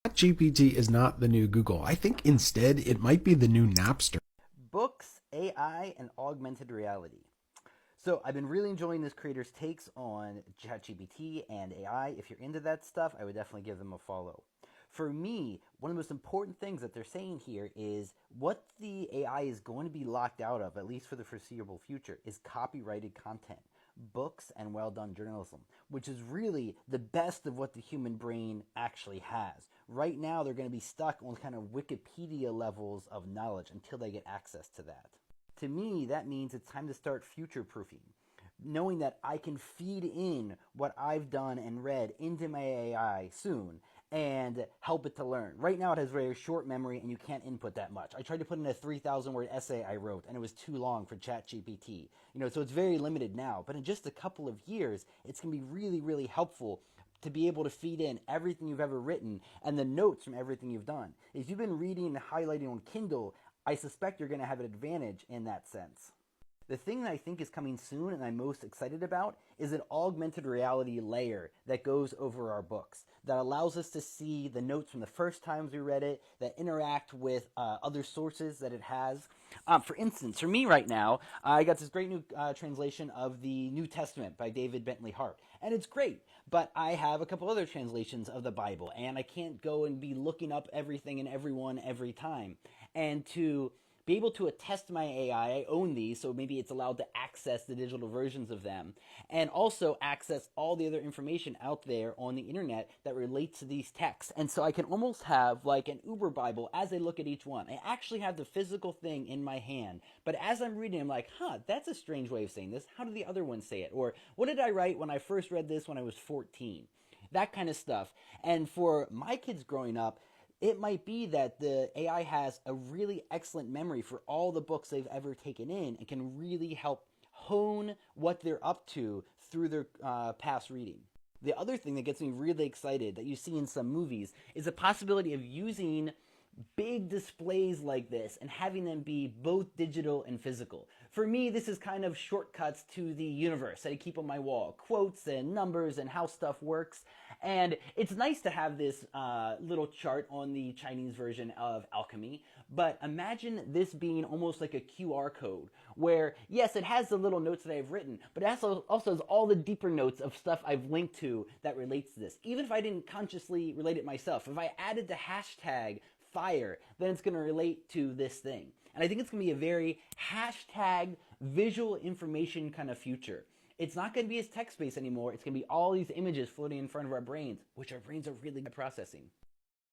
GPT is not the new Google. I think instead it might be the new Napster. Books, AI, and augmented reality. So I've been really enjoying this creator's takes on ChatGPT and AI. If you're into that stuff, I would definitely give them a follow. For me, one of the most important things that they're saying here is what the AI is going to be locked out of, at least for the foreseeable future, is copyrighted content, books, and well done journalism, which is really the best of what the human brain actually has. Right now, they're going to be stuck on kind of Wikipedia levels of knowledge until they get access to that. To me, that means it's time to start future proofing. Knowing that I can feed in what I've done and read into my AI soon and help it to learn. Right now, it has very short memory and you can't input that much. I tried to put in a 3,000 word essay I wrote and it was too long for ChatGPT. So it's very limited now. But in just a couple of years, it's going to be really, really helpful to be able to feed in everything you've ever written and the notes from everything you've done. If you've been reading and highlighting on Kindle, I suspect you're going to have an advantage in that sense. The thing that I think is coming soon and I'm most excited about is an augmented reality layer that goes over our books that allows us to see the notes from the first times we read it, that interact with other sources that it has. For instance, for me right now, I got this great new translation of the New Testament by David Bentley Hart, and it's great. But I have a couple other translations of the Bible, and I can't go and be looking up everything and everyone every time. And to be able to attest my AI, I own these, so maybe it's allowed to access the digital versions of them, and also access all the other information out there on the internet that relates to these texts. And so I can almost have like an Uber Bible as I look at each one. I actually have the physical thing in my hand, but as I'm reading, I'm like, that's a strange way of saying this. How do the other ones say it? Or what did I write when I first read this when I was 14? That kind of stuff. And for my kids growing up, it might be that the AI has a really excellent memory for all the books they've ever taken in and can really help hone what they're up to through their past reading. The other thing that gets me really excited that you see in some movies is the possibility of using big displays like this and having them be both digital and physical. For me, this is kind of shortcuts to the universe that I keep on my wall. Quotes and numbers and how stuff works. And it's nice to have this little chart on the Chinese version of alchemy, but imagine this being almost like a QR code where, yes, it has the little notes that I've written, but it also has all the deeper notes of stuff I've linked to that relates to this. Even if I didn't consciously relate it myself, if I added the hashtag fire, then it's going to relate to this thing. And I think it's going to be a very hashtag visual information kind of future. It's not going to be as text based anymore. It's going to be all these images floating in front of our brains, which our brains are really good at processing.